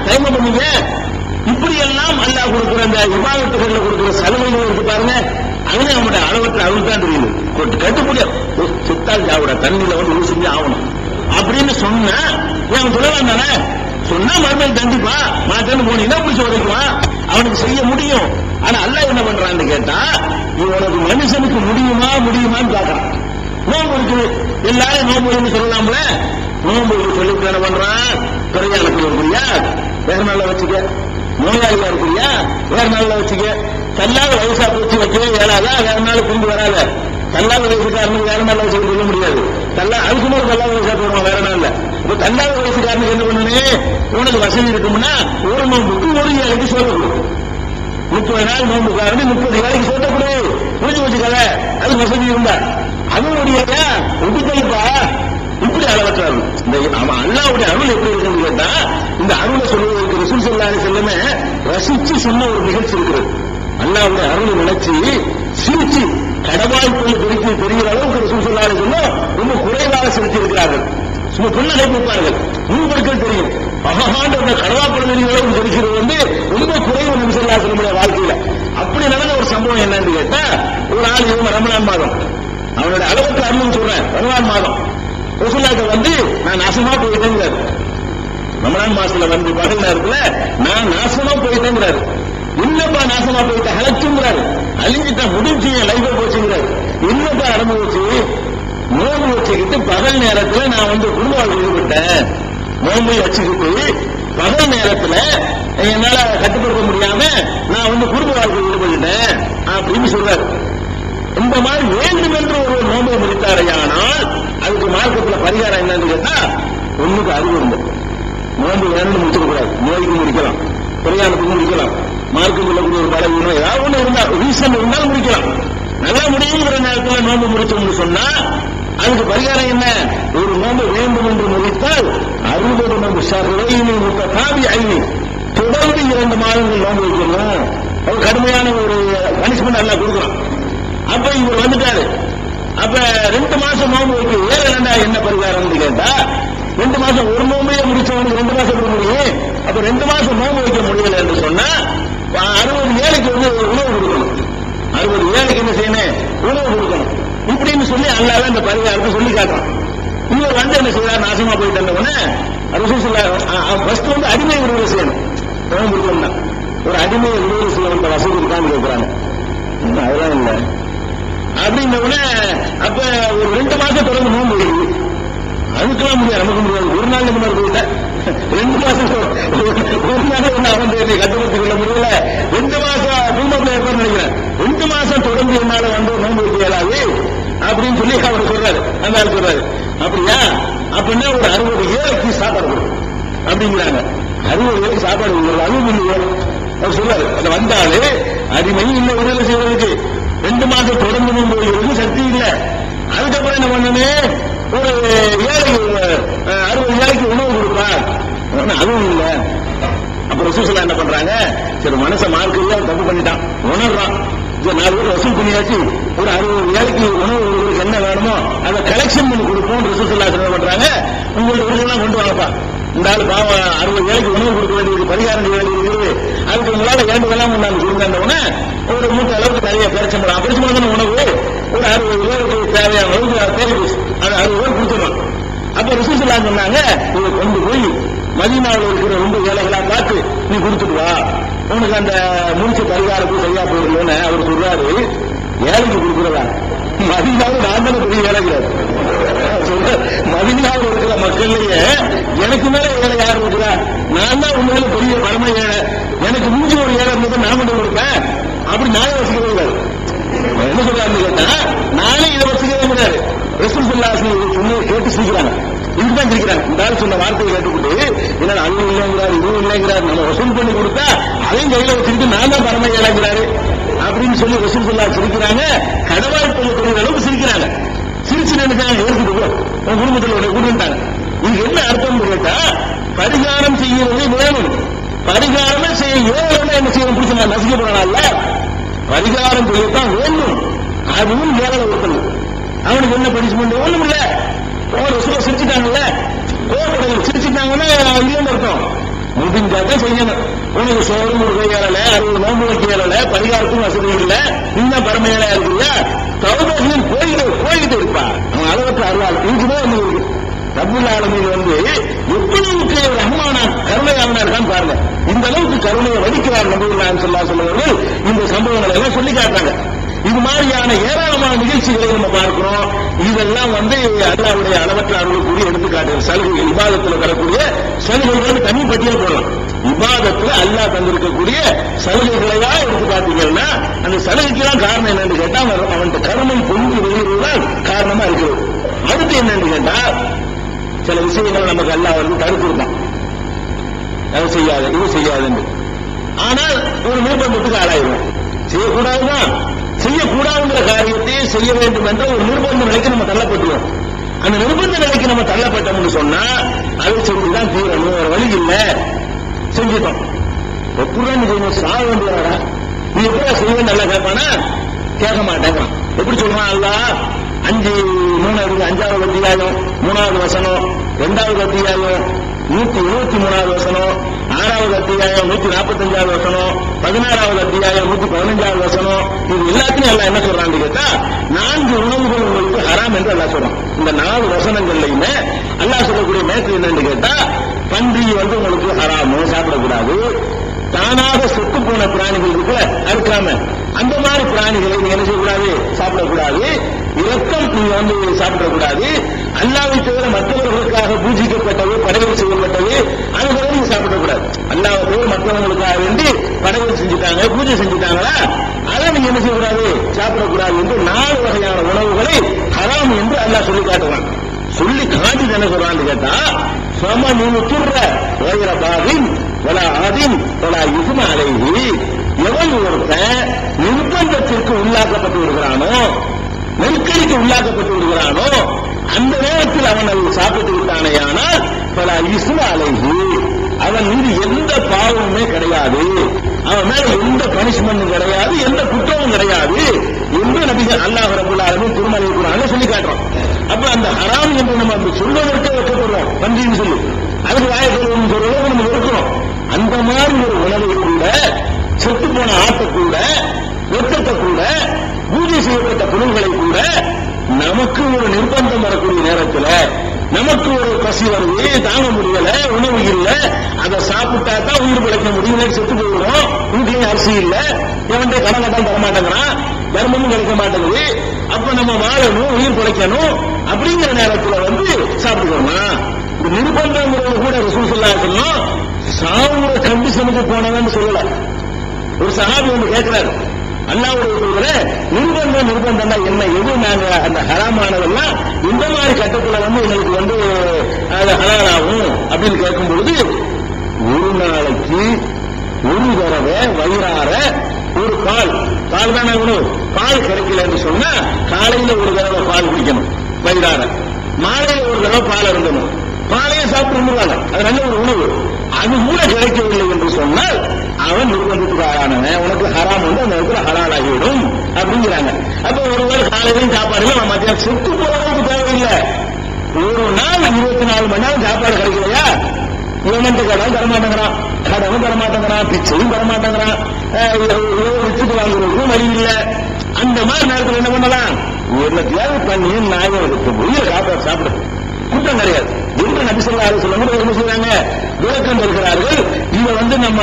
Time பண்ணீங்க. இப்படி எல்லாம் அல்லாஹ் கொடுக்கிற அந்த இபாதத்துகள்ல கொடுக்கிற சலுகைகள் இருக்கு பாருங்க, அதுல நம்முடைய அளவற்ற அருள் தான் தெரியுது. கட்டுப்படியா சித்தால் ஜாவுட தண்ணியில வந்து ஊர் செஞ்சு ஆகணும் அப்படின்னு சொன்னா அவன் சொல்லலாம் தானே. சொன்னா மறுபடியும் தண்டிப்பா, மாட்டேன்னு போனீங்கன்னா பிடிச்சி உதைக்குவான், அவனுக்கு செய்ய முடியும். ஆனா அல்லாஹ் என்ன பண்றான்னு கேட்டா, இவனுக்கு மனுஷனுக்கு முடியுமான்னு பாக்குறான். நோம்பு இருக்குது, எல்லாரும் நோம்பு சொல்லலாம்ல. நோம்பு சொல்லிட்டு என்ன பண்றான், பிரயாணத்துக்கு இருக்கிறியா வேற நாள்ல வச்சுக்க, நோயாளியா இருக்கிறியா வேற நாள்ல வச்சுக்க, தள்ளாத வயசா போச்சு வைக்கவே வேளாதா, வேற நாள் கொண்டு வராத. தள்ளாத வயசுக்காரனுக்கு வேற நாள்ல வச்சு சொல்ல முடியாது. அதுக்கு மேல தள்ளாத வயசா போடுவான் வேற நாள்ல. இப்ப தள்ளாத வயசுக்காரனுக்கு என்ன பண்ணு, உனக்கு வசதி இருக்கும்னா ஒரு நோம்புக்கு ஒரு ஏழைக்கு சொல்லக்கூடும். 30 நாள் நோம்புக்காரனு 30 வேலைக்கு சொல்லக்கூடாது, புரிஞ்சு வச்சுக்கல. அது வசதி இருந்தா அதனுடைய ஒதுக்கல்பா இப்படி அளவற்றாரு. இந்த அல்லாவுடைய அருள் எப்படி இருக்குன்னு கேட்டா, இந்த அருளை சொல்வதற்கு ரசூல் ஸல்லல்லாஹு அலைஹி வஸல்லம் ரசிச்சு சொன்ன ஒரு நிகழ்ச்சி இருக்கிறது. அல்லாவுடைய அருளை நினைச்சு சிரிச்சு கடவாய்ப்புகள் பெரிய அளவுக்கு ரசூல் ஸல்லல்லாஹு அலைஹி வஸல்லம் ரொம்ப குறைவாக சிரிச்சு இருக்கிறார்கள். சும்மா புன்னகை கொடுப்பார்கள். முன்பொருட்கள் தெரியும், மகாண்ட கடவாப்படம் அளவுக்கு தெரிகிறது வந்து ரொம்ப குறைவு நபி ஸல்லல்லாஹு அலைஹி வஸல்லம் வாழ்க்கையில. அப்படி நடந்த ஒரு சம்பவம் என்னன்னு கேட்டா, ஒரு ஆள் இவங்க ரமலான் மாதம், அவனோட அளவுக்கு அருள்னு சொல்றேன், ரமலான் மாதம் ரசூலுல்லாஹ் வந்து நான் நாசமா போயிட்டேங்கிறாரு. ரமலான் மாசத்துல வந்து பகல் நேரத்துல நான் நாசமா போயிட்டேங்கிறாரு. என்னப்பா நாசமா போயிட்ட, ஹலச்சுங்கிறாரு, அழிஞ்சிட்டா முடிஞ்சு லைஃபா போச்சுங்கிறாரு. என்னப்பா அனுபவிச்சு நோம்பு வச்சுக்கிட்டு பகல் நேரத்துல நான் வந்து குடும்ப வாழ்க்கை ஈடுபட்டேன், நோம்பை வச்சுக்கிட்டு பகல் நேரத்துல என்னால கட்டுப்படுத்த முடியாம நான் வந்து குடும்ப வாழ்க்கை ஈடுபட்டுட்டேன் அப்படின்னு சொல்றாரு. இந்த மாதிரி வேண்டும் என்று ஒரு நோம்பை முடித்தாரையானால் அதுக்கு மார்க்கத்துல பரிகாரம் என்னன்னு கேட்டா, ஒண்ணுக்கு அறிவு இருந்தது. நோம்பு வேணும்னு முடிச்சிடக்கூடாது, நோய்க்கு முடிக்கலாம், பிரயாணத்துக்கு முடிக்கலாம், மார்க்கம் சொல்லக்கூடிய ஒரு பலவீனம் ஏதாவது ஒண்ணு இருந்தா ரீசன் இருந்தாலும் முடிக்கலாம். நல்லா முடியுங்கிற நேரத்தில் நோம்பு முடிச்சோம்னு சொன்னா அதுக்கு பரிகாரம் என்ன, ஒரு நோம்பு வேண்டும் என்று முடித்தால் 60 நோம்பு ஷஹ்ரைனி முத்ததாபிஐனி தொடர்ந்து 2 மாதங்கள் நோம்பு வைக்கணும். அது கடுமையான ஒரு பனிஷ்மெண்ட் எல்லாம் கொடுக்கலாம். அப்ப இவர் வந்துட்டாரு, அப்ப 2 மாசம் நோம்பு வைக்க ஏறா என்ன பரிகாரம் கேட்டா, 2 மாசம் ஒரு நோம்பையே முடிச்சவனுக்கு 2 மாசம் கொடுக்க முடியும். அப்ப 2 மாசம் நோம்பு வைக்க முடியல என்று சொன்னா 60 ஏழைக்கு வந்து உணவு கொடுக்கணும், 60 ஏழைக்கு என்ன செய்யணும், உணவு கொடுக்கணும். இப்படின்னு சொல்லி அல்லாஹ் இந்த பரிகாரத்தை சொல்லி காட்டுறான். இவர் வந்து என்ன செய்யறாரு, நாசமா போயிட்டு ஃபர்ஸ்ட் வந்து அடிமை விடுதலை செய்யணும். நோம்பு இருக்கணும்னா ஒரு அடிமையை விடுதலை செய்ய வந்த வசதி இருக்கான்னு கேட்கிறாங்க. அதெல்லாம் இல்லை அப்படின்ன உடனே அப்ப ஒரு 2 மாசம் தொடர்ந்து நோம்பு இருக்குது. அதுக்கெல்லாம் முடியாது, நமக்கு முடியாது. ஒரு நாள் முன்னாடி போயிட்ட 2 மாசம் ஒரு நாள் ஒண்ணு அவன் கட்டுப்படுத்திக் கொள்ள முடியல. 2 மாசம் குடும்பத்தில் இருப்பான்னு நினைக்கிறேன். 2 மாசம் தொடர்ந்து என்னால வந்து நோம்பு வைக்க இயலாது அப்படின்னு சொல்லி அவர் சொல்றாரு. அந்த ஆள் சொல்றாரு, அப்படியா அப்படின்னா ஒரு 60 ஏழைக்கு சாப்பாடு கொடுக்கும் அப்படிங்கிறாங்க. 60 ஏழைக்கு சாப்பாடு கொடுக்குறது அதுவும் இல்லையோ அவர் சொல்றாரு. அது வந்தாலே அடிமை இல்லை விடுதலை செய்வதற்கு 2 மாசம் தொடர்ந்து நோம்பு வைக்கிறதுக்கு சக்தி இல்லை. அதுக்கப்புறம் என்ன பண்ணனே, ஒரு ஏழைக்கு 60 ஏழைக்கு உணவு கொடுப்பார், அதுவும் இல்லை. அப்புறம் ரசூலுல்லாஹ் என்ன பண்றாங்க, சரி மனச மார்க்கெல்ல தப்பு பண்ணிட்டான், உணர்றான், 4 பேர் வசூல் பண்ணியாச்சு, ஒரு 60 ஏழைக்கு உணவு கொடுக்கறதுக்கு என்ன வேணுமோ அதை கலெக்ஷன் பண்ணி கொடுப்போம். ரசூலுல்லாஹ் என்ன பண்றாங்க, உங்களுக்கு உணவுலாம் கொண்டு வாங்கப்பா, இந்த ஆள் பாவம் 60 ஏழைக்கு உணவு கொடுக்க வேண்டியது, பரிகாரம் செய்ய வேண்டியது, அதுக்கு உங்களால வேண்டுதெல்லாம் கொண்டாந்து கொடுங்க. ஒரு மூட்டை அளவுக்கு நிறைய பேரிச்சம்பழம், பேரிச்சம்பழம் உணவு ஒரு 60 பேருக்கு தேவையான அளவுக்கு தேவை, அது 60 பேர் கொடுத்துருவான். அப்ப ரசூலுல்லாஹ் சொன்னாங்க, இதை கொண்டு போய் மதீனாவில் இருக்கிற ரொம்ப ஏழைகளா பார்த்து நீ கொடுத்துட்டு வா, உனக்கு அந்த முடிச்ச பரிகாரத்துக்கு சரியா போயிடலன்னு அவர் சொல்றாரு. ஏழைக்கு கொடுக்குறதா, மதீனாவில் நான் தானே பெரிய ஏழைகிறார். மதீனாவில் இருக்கிற மக்கள்லயே எனக்கு மேல ஏழை யார் இருக்கிறா, நான் தான் உண்மையில பெரிய பரம ஏழை, எனக்கு முடிஞ்ச ஒரு ஏழை இருந்தது நான் கொண்டு கொடுப்பேன் அப்படி நானே வச்சுக்கிறேன். என்ன சொல்றாருன்னு கேட்டா, நானே இதை வச்சுக்கிறேன். ரசூலுல்லாஹ் சொன்ன கேட்டு சிரிக்கிறாங்க, இதுதான் சிரிக்கிறாங்க. இந்த ஆள் சொன்ன வார்த்தையை கேட்டுக்கிட்டு என்ன அண்ணன் இல்லைங்கிறாரு, இதுவும் இல்லைங்கிறாரு, நம்ம வசூல் பண்ணி கொடுத்தா அதையும் கையில வச்சுக்கிட்டு நான் தான் பரம ஏழைங்கிறாரு அப்படின்னு சொல்லி ரசூலுல்லாஹ் சிரிக்கிறாங்க. கடவாய் கொள்ளக்கூடிய அளவுக்கு சிரிக்கிறாங்க. சிரிச்சு நினைச்சாங்க, எடுத்துட்டு போ உன் குடும்பத்தில் உடைய கூடுட்டாங்க. இது என்ன அர்த்தம் கேட்டா, பரிகாரம் செய்யறது வேணும், பரிகாரமே செய்ய ஏழை என்ன செய்யணும், பிடிச்ச நான் நசிக்கப்படலாம்ல, பரிகாரம் செய்யத்தான் வேண்டும், அதுவும் ஏழை ஒருத்தணும். அவனுக்கு என்ன பனிஷ்மெண்ட் ஒண்ணும் இல்ல, சிரிச்சுட்டாங்கல்ல, கோபப்படல, சிரிச்சுட்டாங்கன்னா இல்லைன்னு அர்த்தம். முடிஞ்சாதான் செய்யணும். உனக்கு சோறு முருகை ஏறல, 60 நோம்பு வைக்க ஏறல, பரிகாரத்துக்கும் வசதி இல்ல, இன்னும் பரமையில இருக்கிறியா, தௌபீன் போயிட்டு இருப்பா. அவன் அளவுக்கு அருளாள் இதுதான் வந்து ரப்புல் ஆலமீன் வந்து எவ்வளவுக்கு ரஹ்மானா கருணையாளனா இருக்கான்னு பாருங்க. இந்த அளவுக்கு கருணையை வடிக்கிறார் நபிகள் ஸல்லல்லாஹு அலைஹி வஸல்லம். இந்த சம்பவங்களை எல்லாம் சொல்லி காட்டுறாங்க. இது மாதிரியான ஏராளமான நிகழ்ச்சிகளை நம்ம பார்க்கிறோம். இதெல்லாம் வந்து அல்லாஹ்வுடைய அளவற்ற அருளுக்குரிய எடுத்துக்காட்டு சலுகைகள். இபாதத்தில் வரக்கூடிய சலுகைகள் தனி பட்டியல் போடலாம். இபாதத்துல அல்லாஹ் தந்திருக்கக்கூடிய சலுகைகளையா எடுத்து பார்த்தீங்கன்னா அந்த சலுகைக்கெல்லாம் காரணம் என்னன்னு கேட்டா அவன் கருணை பொங்கி வெளியிடுவதால் காரணமா இருக்கிறது. அடுத்து என்னன்னு கேட்டா சில விஷயங்கள் நமக்கு அல்லாஹ் வந்து தடுத்திருந்தான், அது செய்யாது இது செய்யாதுன்னு. ஆனால் ஒரு நிர்பந்தத்துக்கு ஆளாயிரும். செய்யக்கூடாதுதான், செய்யக்கூடாதுங்கிற காரியத்தை செய்ய வேண்டும் என்ற ஒரு நிர்பந்த நிலைக்கு நம்ம தள்ளப்பட்டுவோம். அந்த நிர்பந்த நிலைக்கு நம்ம தள்ளப்பட்டோம்னு சொன்னா அதை செஞ்சுதான் தீரணும், ஒரு வழி இல்லை, செஞ்சுட்டோம். எப்படிதான் செய்யணும், சாக வேண்டியவரா நீ எப்படி செய்வேன் நல்லா கேட்பானா, கேட்க மாட்டேங்கிறான். எப்படி சொல்றான் அல்லாஹ்? 5:3 அத்தியாயம் 3வது வசனம், 2வது அத்தியாயம் 123வது வசனம், 6வது அத்தியாயம் 145வது வசனம், 16வது அத்தியாயம் 115வது வசனம். இது எல்லாத்தையும் எல்லாம் என்ன சொல்றான்னு கேட்டா 4 உணவுகள் உங்களுக்கு ஹராம் என்று அல்லாஹ் சொல்றான். இந்த 4 வசனங்கள்லையுமே அல்லாஹ் சொல்லக்கூடிய மேற்று என்னன்னு கேட்டா பன்றி வந்து உங்களுக்கு ஹராமு, சாப்பிடக்கூடாது. தானாக செத்து போன பிராணிகள் இருக்கு அறுக்காம, அந்த மாதிரி பிராணிகளை நீங்க என்ன செய்யக்கூடாது, சாப்பிடக்கூடாது. இரக்கம் நீங்க வந்து சாப்பிடக்கூடாது. அல்லாஹ்வை தவிர மற்றவர்களுக்காக பூஜிக்கப்பட்டது, படைகள் செய்யப்பட்டது, அதுகளை நீங்க சாப்பிடக்கூடாது. அல்லாஹ்வை தவிர மற்றவங்களுக்காக வேண்டி படைகள் செஞ்சுட்டாங்க, பூஜை செஞ்சுட்டாங்களா, அதை நீங்க என்ன செய்யக்கூடாது, சாப்பிடக்கூடாது என்று 4 வகையான உணவுகளை ஹராம் என்று அல்லாஹ் சொல்லி காட்டுவான். சொல்லி காட்டி என்ன சொல்றான்னு கேட்டா எவன் ஒருத்தன் நிர்பந்தத்திற்கு உள்ளாக்கப்பட்டு விடுகிறானோ, நெருக்கடிக்கு உள்ளாக்கப்பட்டு விடுகிறானோ, அந்த நேரத்தில் அவன் அதை சாப்பிட்டு விட்டானேயானால் பல இஸ்ம அலைஹி, அவன் மீது எந்த பாவமுமே கிடையாது, அவன் மேல எந்த பனிஷ்மெண்ட்டும் கிடையாது, எந்த குற்றமும் கிடையாது என்று நபிகள் அல்லாஹ் ரப்பல் ஆலமீன் திருமலை குர்ஆன்ல சொல்லி காட்டுறான். அப்ப அந்த ஹராம் என்று நம்ம அந்த சொல்வதற்கே வைக்கப்படுறோம், பன்றின்னு சொல்லி அதுக்கு வாயப்படும் சொல்றதை நம்ம இருக்கிறோம். அந்த மாதிரி ஒரு உணவை கூட, செத்து போன ஆட்டை கூட, வெற்றத்தை கூட, பூஜை செய்யப்பட்ட பொருள்களை கூட நமக்கு ஒரு நிர்பந்தம் வரக்கூடிய நேரத்தில், நமக்கு ஒரு பசி வருது, தாங்க முடியல, உணவு இல்லை, அதை சாப்பிட்டா தான் உயிர் பிழைக்க முடியல, செத்து போயிடும், வீட்லயும் அரிசி இல்லை, எவன்கிட்ட கடன் கட்டான் தரமாட்டேங்கிறான், தர்மமும் கிடைக்க மாட்டேங்குது, அப்ப நம்ம வாழணும், உயிர் பிழைக்கணும் அப்படிங்கிற நேரத்தில் வந்து சாப்பிட்டுக்கணும். நிர்பந்தங்கிறது கூட ரசூல் ஸல்லல்லாஹு அலைஹி வஸல்லம் சாவுற கண்டிஷனுக்கு போனவன்னு சொல்லல. ஒரு சஹாபி வந்து கேட்கிறாரு, அல்லாஹ்வுடைய தூதரே நிர்பந்தம்னா என்ன, எது நாங்க அந்த ஹராமானதெல்லாம் இந்த மாதிரி கட்டத்துல வந்து எங்களுக்கு வந்து அது ஹலாலாகும் அப்படின்னு கேட்கும் பொழுது, ஒரு நாளைக்கு ஒரு தடவை வயிறார ஒரு பால் தான் ஆகணும், பால் கிடைக்கல என்று சொன்னா காலையில ஒரு தடவை பால் குடிக்கணும் வயிறார, மாலையில ஒரு தடவை பால் இருந்தணும், பாலையை சாப்பிட்டு அது நல்ல ஒரு உணவு, அது கூட கிடைக்கவில்லை என்று சொன்னால் அவன் நிர்பந்தத்துக்கு ஆளானவன், உனக்கு ஹராம் வந்து அந்த இடத்துல ஹலால் ஆகிவிடும் அப்படிங்கிறாங்க. அப்ப ஒருவர் காலையிலும் சாப்பாடு இல்லை, மத்தியானம் செத்து போறதுக்கு தேவையில்லை, ஒரு நாள் 24 மணி நேரம் சாப்பாடு கிடைக்கலையா, இவன்ட்டு கடன் தரமாட்டேங்கிறான், கடனும் தரமாட்டேங்கிறான், பிச்சையும் தரமாட்டேங்கிறான், வித்துட்டு வாங்குறதுக்கும் வழி இல்லை. அந்த மாதிரி நேரத்தில் என்ன பண்ணலாம், என்னத்தையாவது பண்ணி நாயகம் உயிரை காப்பாற்ற சாப்பிடு, குற்றம் கிடையாது என்று நபி ஸல்லல்லாஹு அலைஹி வஸல்லம் என்ன செய்றாங்க, விளக்கம் தருகிறார்கள். இதை வந்து நம்ம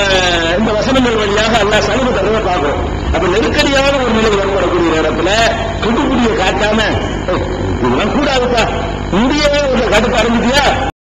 இந்த வசனங்கள் வழியாக அல்லாஹ் சலுகை தருவதை பார்க்கிறோம். அப்ப நெருக்கடியான ஒரு நிலை ஏற்படக்கூடிய நேரத்தில் கட்டுக்குடியை காட்டாம இதெல்லாம் கூடாதுப்பா, இந்தியாவே ஒரு கட்டுக்கு அடைஞ்சிட்டியா